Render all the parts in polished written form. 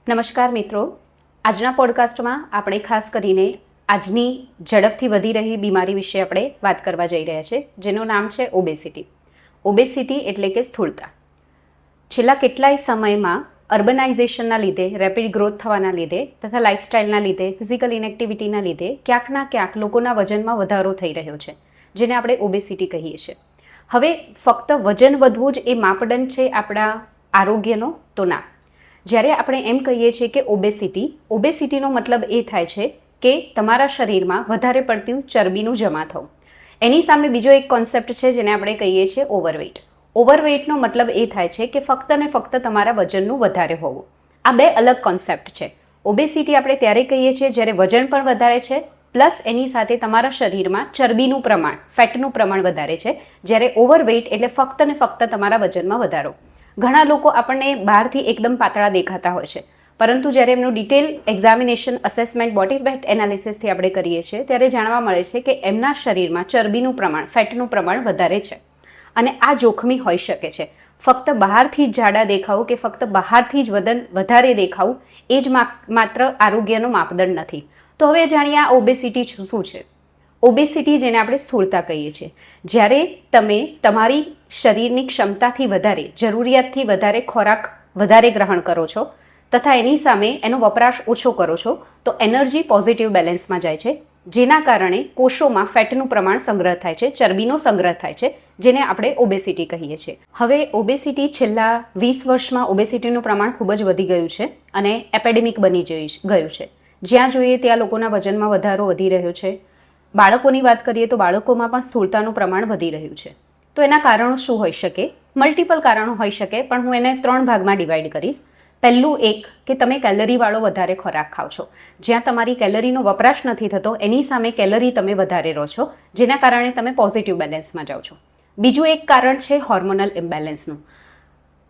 નમસ્કાર મિત્રો, આજના પોડકાસ્ટમાં આપણે ખાસ કરીને આજની ઝડપથી વધી રહી બીમારી વિશે આપણે વાત કરવા જઈ રહ્યા છે, જેનું નામ છે ઓબેસિટી. ઓબેસિટી એટલે કે સ્થૂળતા. છેલ્લા કેટલાય સમયમાં અર્બનાઇઝેશનના લીધે, રેપિડ ગ્રોથ થવાના લીધે તથા લાઇફસ્ટાઇલના લીધે, ફિઝિકલ ઇનેક્ટિવિટીના લીધે ક્યાંકના ક્યાંક લોકોના વજનમાં વધારો થઈ રહ્યો છે, જેને આપણે ઓબેસિટી કહીએ છીએ. હવે ફક્ત વજન વધવું જ એ માપદંડ છે આપણા આરોગ્યનો? તો ના. જ્યારે આપણે એમ કહીએ છીએ કે ઓબેસિટીનો મતલબ એ થાય છે કે તમારા શરીરમાં વધારે પડતું ચરબીનું જમા થવું. એની સામે બીજો એક કોન્સેપ્ટ છે જેને આપણે કહીએ છીએ ઓવરવેઇટ. ઓવરવેઇટનો મતલબ એ થાય છે કે ફક્ત ને ફક્ત તમારા વજનનું વધારે હોવું. આ બે અલગ કોન્સેપ્ટ છે. ઓબેસિટી આપણે ત્યારે કહીએ છીએ જ્યારે વજન પણ વધારે છે પ્લસ એની સાથે તમારા શરીરમાં ચરબીનું પ્રમાણ, ફેટનું પ્રમાણ વધારે છે. જ્યારે ઓવરવેઇટ એટલે ફક્ત ને ફક્ત તમારા વજનમાં વધારો. ઘણા લોકો આપણને બહારથી એકદમ પાતળા દેખાતા હોય છે, પરંતુ જ્યારે એમનું detail examination, assessment, body fat એનાલિસિસથી આપણે કરીએ છીએ ત્યારે જાણવા મળે છે કે એમના શરીરમાં ચરબીનું પ્રમાણ, ફેટનું પ્રમાણ વધારે છે. અને આ જોખમી હોઈ શકે છે. ફક્ત બહારથી જ જાડા દેખાવું કે ફક્ત બહારથી જ વજન વધારે દેખાવું એ જ માત્ર આરોગ્યનો માપદંડ નથી. તો હવે જાણીએ આ ઓબેસિટી શું છે. ઓબેસિટી જેને આપણે સ્થૂળતા કહીએ છીએ, જ્યારે તમે તમારી શરીરની ક્ષમતાથી વધારે, જરૂરિયાતથી વધારે ખોરાક વધારે ગ્રહણ કરો છો તથા એની સામે એનો વપરાશ ઓછો કરો છો તો એનર્જી પોઝિટિવ બેલેન્સમાં જાય છે, જેના કારણે કોષોમાં ફેટનું પ્રમાણ સંગ્રહ થાય છે, ચરબીનો સંગ્રહ થાય છે, જેને આપણે ઓબેસિટી કહીએ છીએ. હવે ઓબેસિટી છેલ્લા 20 વર્ષમાં ઓબેસિટીનું પ્રમાણ ખૂબ જ વધી ગયું છે અને એપેડેમિક બની ગયું છે. જ્યાં જોઈએ ત્યાં લોકોના વજનમાં વધારો વધી રહ્યો છે. બાળકોની વાત કરીએ તો બાળકોમાં પણ સ્થૂળતાનું પ્રમાણ વધી રહ્યું છે. તો એના કારણો શું હોઈ શકે? મલ્ટિપલ કારણો હોઈ શકે, પણ હું એને 3 ભાગમાં ડિવાઈડ કરીશ. પહેલું એક કે તમે કેલરીવાળો વધારે ખોરાક ખાઓ છો. જ્યાં તમારી કેલરીનો વપરાશ નથી થતો એની સામે કેલરી તમે વધારે રહો છો, જેના કારણે તમે પોઝિટિવ બેલેન્સમાં જાઓ છો. બીજું એક કારણ છે હોર્મોનલ ઇમ્બેલેન્સનું.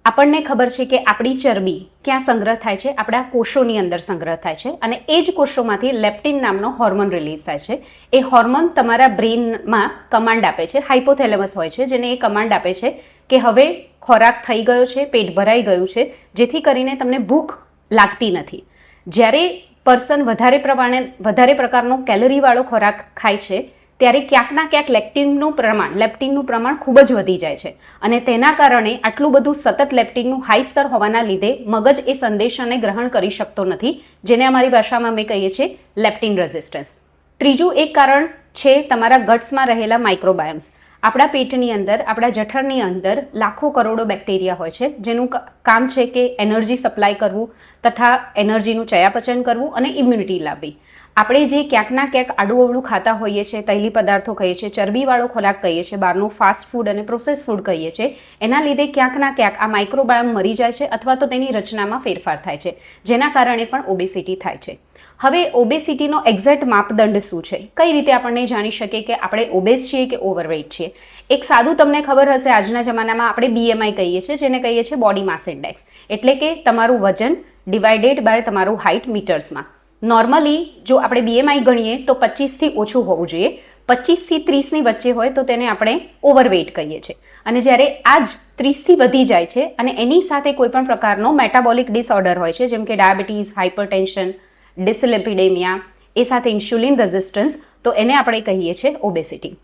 આપણને ખબર છે કે આપણી ચરબી ક્યાં સંગ્રહ થાય છે? આપણા કોષોની અંદર સંગ્રહ થાય છે અને એ જ કોષોમાંથી લેપ્ટિન નામનો હોર્મોન રિલીઝ થાય છે. એ હોર્મોન તમારા બ્રેઇનમાં કમાન્ડ આપે છે, હાઇપોથેલેમસ હોય છે, જેને એ કમાન્ડ આપે છે કે હવે ખોરાક થઈ ગયો છે, પેટ ભરાઈ ગયું છે, જેથી કરીને તમને ભૂખ લાગતી નથી. જ્યારે પર્સન વધારે પ્રકારનો કેલરીવાળો ખોરાક ખાય છે ત્યારે ક્યાંકના ક્યાંક લેપ્ટિનનું પ્રમાણ ખૂબ જ વધી જાય છે અને તેના કારણે આટલું બધું સતત લેપ્ટિનનું હાઈ સ્તર હોવાના લીધે મગજ એ સંદેશાને ગ્રહણ કરી શકતો નથી, જેને અમારી ભાષામાં અમે કહીએ છીએ લેપ્ટિન રેઝિસ્ટન્સ. ત્રીજું એક કારણ છે તમારા ગટ્સમાં રહેલા માઇક્રોબાયોમ્સ. આપણા પેટની અંદર, આપણા જઠરની અંદર લાખો કરોડો બેક્ટેરિયા હોય છે, જેનું કામ છે કે એનર્જી સપ્લાય કરવું તથા એનર્જીનું ચયાપચય કરવું અને ઇમ્યુનિટી લાવવી. આપણે જે ક્યાંકના ક્યાંક આડું-અવળું ખાતા હોઈએ છીએ, તૈલી પદાર્થો કહીએ છીએ, ચરબીવાળો ખોરાક કહીએ છીએ, બહારનું ફાસ્ટ ફૂડ અને પ્રોસેસ ફૂડ કહીએ છીએ, એના લીધે ક્યાંકના ક્યાંક આ માઇક્રોબાયોમ મરી જાય છે અથવા તો તેની રચનામાં ફેરફાર થાય છે, જેના કારણે પણ ઓબેસિટી થાય છે. હવે ઓબેસિટીનો એક્ઝેક્ટ માપદંડ શું છે? કઈ રીતે આપણને જાણી શકીએ કે આપણે ઓબેસ છીએ કે ઓવરવેઇટ છીએ? એક સાદું તમને ખબર હશે, આજના જમાનામાં આપણે BMI કહીએ છીએ, જેને કહીએ છીએ બોડી માસ ઇન્ડેક્સ, એટલે કે તમારું વજન ડિવાઇડેડ બાય તમારું હાઇટ મીટર્સમાં. નોર્મલી જો આપણે BMI ગણીએ તો 25થી ઓછું હોવું જોઈએ. 25થી 30ની વચ્ચે હોય તો તેને આપણે ઓવરવેઇટ કહીએ છીએ. અને જ્યારે આ જ 30થી વધી જાય છે અને એની સાથે કોઈ પણ પ્રકારનો મેટાબોલિક ડિસઓર્ડર હોય છે, જેમ કે ડાયાબિટીસ, હાઇપરટેન્શન, ડિસલિપિડેમિયા, એ સાથે ઇન્સ્યુલિન રેઝિસ્ટન્સ, તો એને આપણે કહીએ છીએ ઓબેસિટી.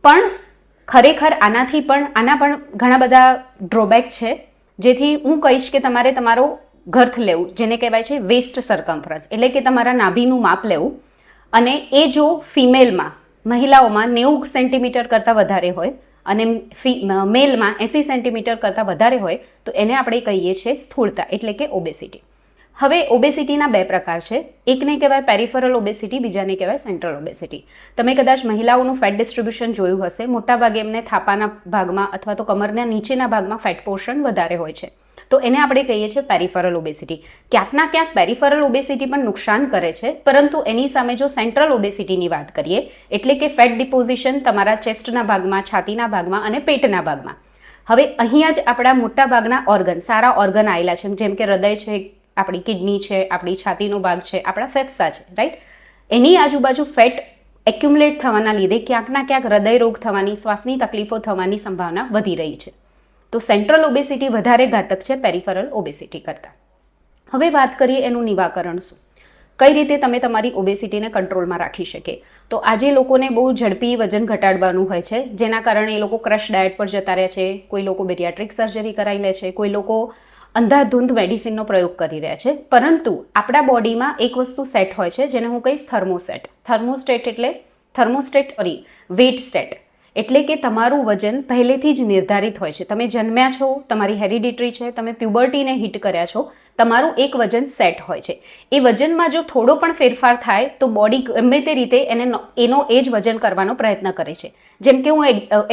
પણ ખરેખર આના પણ ઘણા બધા ડ્રોબેક છે, જેથી હું કહીશ કે તમારે તમારો ગર્થ લેવું, જેને કહેવાય છે વેસ્ટ સરકમફરન્સ, એટલે કે તમારા નાભીનું માપ લેવું. અને એ જો ફિમેલમાં, મહિલાઓમાં 90 સેન્ટીમીટર કરતાં વધારે હોય અને મેલમાં 80 સેન્ટીમીટર કરતાં વધારે હોય તો એને આપણે કહીએ છીએ સ્થૂળતા, એટલે કે ઓબેસિટી. હવે ઓબેસિટીના 2 પ્રકાર છે. એકને કહેવાય પેરિફેરલ ઓબેસિટી, બીજાને કહેવાય સેન્ટ્રલ ઓબેસિટી. તમે કદાચ મહિલાઓનું ફેટ ડિસ્ટ્રીબ્યુશન જોયું હશે. મોટાભાગે એમને થાપાના ભાગમાં અથવા તો કમરના નીચેના ભાગમાં ફેટ પોર્શન વધારે હોય છે, તો એને આપણે કહીએ છીએ પેરિફેરલ ઓબેસિટી. ક્યાંકના ક્યાંક પેરિફેરલ ઓબેસિટી પણ નુકસાન કરે છે, પરંતુ એની સામે જો સેન્ટ્રલ ઓબેસિટીની વાત કરીએ, એટલે કે ફેટ ડિપોઝિશન તમારા ચેસ્ટના ભાગમાં, છાતીના ભાગમાં અને પેટના ભાગમાં. હવે અહીંયા જ આપણા મોટા ભાગના ઓર્ગન, સારા ઓર્ગન આવેલા છે, જેમ કે હૃદય છે, આપણી કિડની છે, આપણી છાતીનો ભાગ છે, આપણા ફેફસા છે, રાઈટ. એની આજુબાજુ ફેટ એક્યુમ્યુલેટ થવાના લીધે ક્યાંકના ક્યાંક હૃદય રોગ થવાની, શ્વાસની તકલીફો થવાની સંભાવના વધી રહી છે. તો સેન્ટ્રલ ઓબેસિટી વધારે ઘાતક છે પેરિફેરલ ઓબેસિટી કરતાં. હવે વાત કરીએ એનું નિવારણ શું, કઈ રીતે તમે તમારી ઓબેસિટીને કંટ્રોલમાં રાખી શકે. તો આજે લોકોને બહુ ઝડપી વજન ઘટાડવાનું હોય છે, જેના કારણે એ લોકો ક્રશ ડાયટ પર જતા રહે છે, કોઈ લોકો બેરિયાટ્રિક સર્જરી કરાવી લે છે, કોઈ લોકો અંધાધૂંધ મેડિસિનનો પ્રયોગ કરી રહ્યા છે. પરંતુ આપણા બોડીમાં એક વસ્તુ સેટ હોય છે જેને હું કહીશ થર્મોસ્ટેટ. થર્મોસ્ટેટ વેટ સ્ટેટ એટલે કે તમારું વજન પહેલેથી જ નિર્ધારિત હોય છે. તમે જન્મ્યા છો, તમારી હેરિડિટરી છે, તમે પ્યુબર્ટીને હિટ કર્યા છો, તમારું એક વજન સેટ હોય છે. એ વજનમાં જો થોડો પણ ફેરફાર થાય તો બોડી ગમે તે રીતે એનો એ જ વજન કરવાનો પ્રયત્ન કરે છે. જેમ કે હું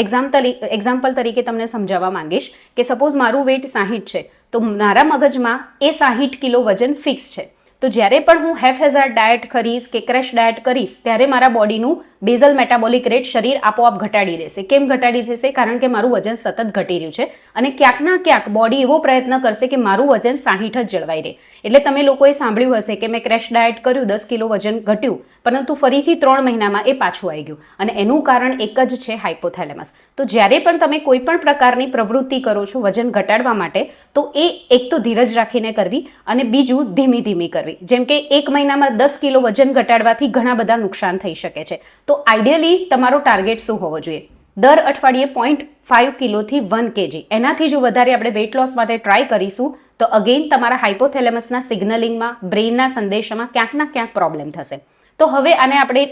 એક્ઝામ્પલ તરીકે તમને સમજાવવા માંગીશ કે સપોઝ મારું વેટ 60 છે, તો મારા મગજમાં એ 60 કિલો વજન ફિક્સ છે. તો જ્યારે પણ હું હેફહેઝાર્ડ ડાયટ કરીશ કે ક્રેશ ડાયટ કરીશ ત્યારે મારા બોડીનું બેઝલ મેટાબોલિક રેટ શરીર આપોઆપ ઘટાડી દેશે. કેમ ઘટાડી દેશે? કારણ કે મારું વજન સતત ઘટી રહ્યું છે અને ક્યાંકના ક્યાંક બોડી એવો પ્રયત્ન કરશે કે મારું વજન 60 જ જળવાઈ રહે. એટલે તમે લોકોએ સાંભળ્યું હશે કે મેં ક્રેશ ડાયટ કર્યું, 10 કિલો વજન ઘટ્યું, પરંતુ ફરીથી 3 મહિનામાં એ પાછું આવી ગયું. અને એનું કારણ એક જ છે, હાઇપોથેલેમસ. તો જ્યારે પણ તમે કોઈ પણ પ્રકારની પ્રવૃત્તિ કરો છો વજન ઘટાડવા માટે, તો એ એક તો ધીરજ રાખીને કરવી અને બીજું ધીમી ધીમી કરવી. જેમ કે 1 મહિનામાં 10 કિલો વજન ઘટાડવાથી ઘણા બધા નુકસાન થઈ શકે છે. તો આઈડિયલી તમારો ટાર્ગેટ શું હોવો જોઈએ? દર અઠવાડિયે 0.5 કિલોથી 1 kg, એનાથી જો વધારે આપણે વેટ લોસ માટે ટ્રાય કરીશું તો અગેન તમારા હાઇપોથેલેમસના સિગ્નલિંગમાં, બ્રેઇનના સંદેશામાં ક્યાંક ના ક્યાંક પ્રોબ્લેમ થશે. તો હવે આને આપણે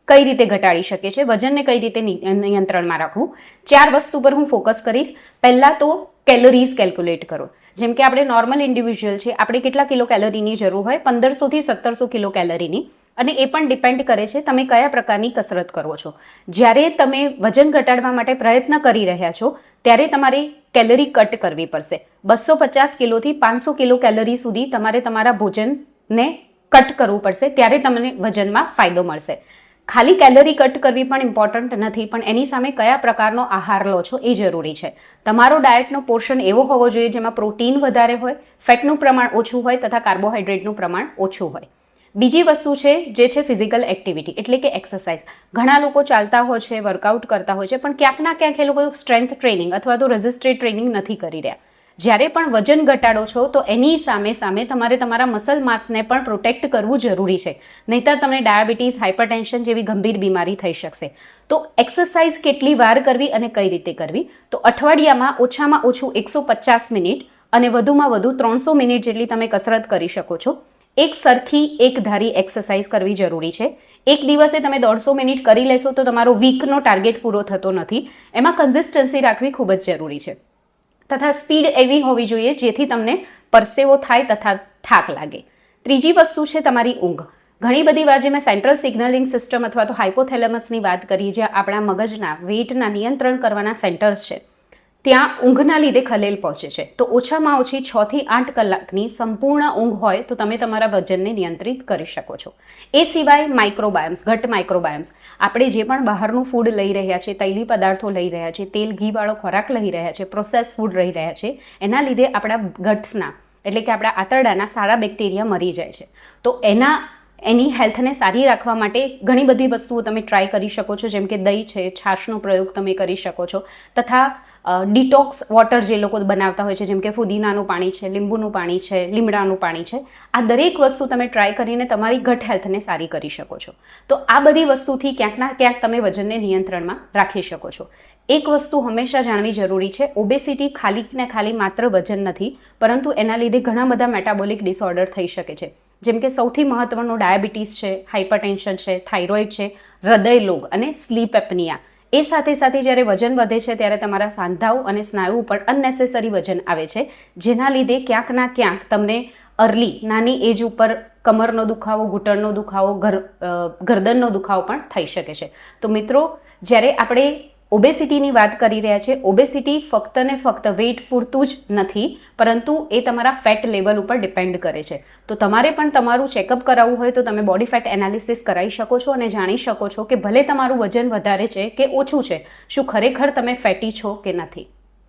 કઈ રીતે ઘટાડી શકીએ છીએ, વજનને કઈ રીતે નિયંત્રણમાં રાખવું? 4 વસ્તુ પર હું ફોકસ કરીશ. પહેલાં તો કેલરીઝ કેલ્ક્યુલેટ કરો. જેમ કે આપણે નોર્મલ ઇન્ડિવિજ્યુઅલ છે, આપણે કેટલા કિલો કેલરીની જરૂર હોય? 1500 થી 1700 કિલો કેલરીની. અને એ પણ ડિપેન્ડ કરે છે તમે કયા પ્રકારની કસરત કરો છો. જ્યારે તમે વજન ઘટાડવા માટે પ્રયત્ન કરી રહ્યા છો ત્યારે તમારે કેલરી કટ કરવી પડશે. 250 કિલોથી 500 કિલો કેલરી સુધી તમારે તમારા ભોજનને કટ કરવું પડશે, ત્યારે તમને વજનમાં ફાયદો મળશે. ખાલી કેલરી કટ કરવી પણ ઇમ્પોર્ટન્ટ નથી, પણ એની સામે કયા પ્રકારનો આહાર લો છો એ જરૂરી છે. તમારો ડાયટનો પોર્શન એવો હોવો જોઈએ જેમાં પ્રોટીન વધારે હોય, ફેટનું પ્રમાણ ઓછું હોય તથા કાર્બોહાઈડ્રેટનું પ્રમાણ ઓછું હોય. બીજી વસ્તુ છે જે છે ફિઝિકલ એક્ટિવિટી એટલે કે એક્સરસાઇઝ. ઘણા લોકો ચાલતા હોય છે, વર્કઆઉટ કરતા હોય છે, પણ ક્યાંક ના ક્યાંક એ લોકો સ્ટ્રેન્થ ટ્રેનિંગ અથવા તો રેઝિસ્ટેડ ટ્રેનિંગ નથી કરી રહ્યા. જ્યારે પણ વજન ઘટાડો છો તો એની સામે તમારે તમારા મસલ માસને પણ પ્રોટેક્ટ કરવું જરૂરી છે, નહીંતર તમને ડાયાબિટીસ, હાઇપરટેન્શન જેવી ગંભીર બીમારી થઈ શકશે. તો એક્સરસાઇઝ કેટલી વાર કરવી અને કઈ રીતે કરવી? તો અઠવાડિયામાં ઓછામાં ઓછું 150 મિનિટ અને વધુમાં વધુ 300 મિનિટ જેટલી તમે કસરત કરી શકો છો. એક સરખી એક ધારી એક્સરસાઇઝ કરવી જરૂરી છે. એક દિવસે તમે 150 મિનિટ કરી લેશો તો તમારો વીકનો ટાર્ગેટ પૂરો થતો નથી. એમાં કન્સિસ્ટન્સી રાખવી ખૂબ જ જરૂરી છે. તથા સ્પીડ એવી હોવી જોઈએ જેથી તમને પરસેવો થાય તથા થાક લાગે. ત્રીજી વસ્તુ છે તમારી ઊંઘ. ઘણી બધી વાર જે મેં સેન્ટ્રલ સિગ્નલિંગ સિસ્ટમ અથવા તો હાઇપોથેલેમસની વાત કરી, જ્યાં આપણા મગજના વેટના નિયંત્રણ કરવાના સેન્ટર્સ છે, ત્યાં ઊંઘના લીધે ખલેલ પહોંચે છે. તો ઓછામાં ઓછી 6 થી 8 કલાકની સંપૂર્ણ ઊંઘ હોય તો તમે તમારા વજનને નિયંત્રિત કરી શકો છો. એ સિવાય માઇક્રોબાયોમ્સ, ઘટ માઇક્રોબાયોમ્સ, આપણે જે પણ બહારનું ફૂડ લઈ રહ્યા છે, તૈલી પદાર્થો લઈ રહ્યા છે, તેલ ઘીવાળો ખોરાક લઈ રહ્યા છે, પ્રોસેસ ફૂડ લઈ રહ્યા છે, એના લીધે આપણા ગટ્સના એટલે કે આપણા આંતરડાના સારા બેક્ટેરિયા મરી જાય છે. તો એની હેલ્થને સારી રાખવા માટે ઘણી બધી વસ્તુઓ તમે ટ્રાય કરી શકો છો, જેમ કે દહીં છે, છાશનો પ્રયોગ તમે કરી શકો છો, તથા ડિટોક્સ વોટર જે લોકો બનાવતા હોય છે, જેમ કે ફુદીનાનું પાણી છે, લીંબુનું પાણી છે, લીમડાનું પાણી છે, આ દરેક વસ્તુ તમે ટ્રાય કરીને તમારી ગટ હેલ્થને સારી કરી શકો છો. તો આ બધી વસ્તુથી ક્યાંક ના ક્યાંક તમે વજનને નિયંત્રણમાં રાખી શકો છો. એક વસ્તુ હંમેશા જાણવી જરૂરી છે, ઓબેસિટી ખાલી ને ખાલી માત્ર વજન નથી, પરંતુ એના લીધે ઘણા બધા મેટાબોલિક ડિસઓર્ડર થઈ શકે છે. જેમ કે સૌથી મહત્વનું ડાયાબિટીસ છે, હાઇપરટેન્શન છે, થાઇરોઇડ છે, હૃદય રોગ અને સ્લીપ એપનિયા. એ સાથે સાથે જ્યારે વજન વધે છે ત્યારે તમારા સાંધાઓ અને સ્નાયુ ઉપર અનનેસેસરી વજન આવે છે, જેના લીધે ક્યાંક ના ક્યાંક તમને નાની એજ ઉપર કમરનો દુખાવો, ઘૂંટણનો દુખાવો, ગરદનનો દુખાવો પણ થઈ શકે છે. તો મિત્રો, જ્યારે આપણે ઓબેસિટીની વાત કરી રહ્યા છે, ઓબેસિટી ફક્ત ને ફક્ત વેટ પૂરતું જ નથી, પરંતુ એ તમારા ફેટ લેવલ ઉપર ડિપેન્ડ કરે છે. તો તમારે પણ તમારું ચેકઅપ કરાવવું હોય તો તમે બોડી ફેટ એનાલિસિસ કરાવી શકો છો અને જાણી શકો છો કે ભલે તમારું વજન વધારે છે કે ઓછું છે, શું ખરેખર તમે ફેટી છો કે નથી.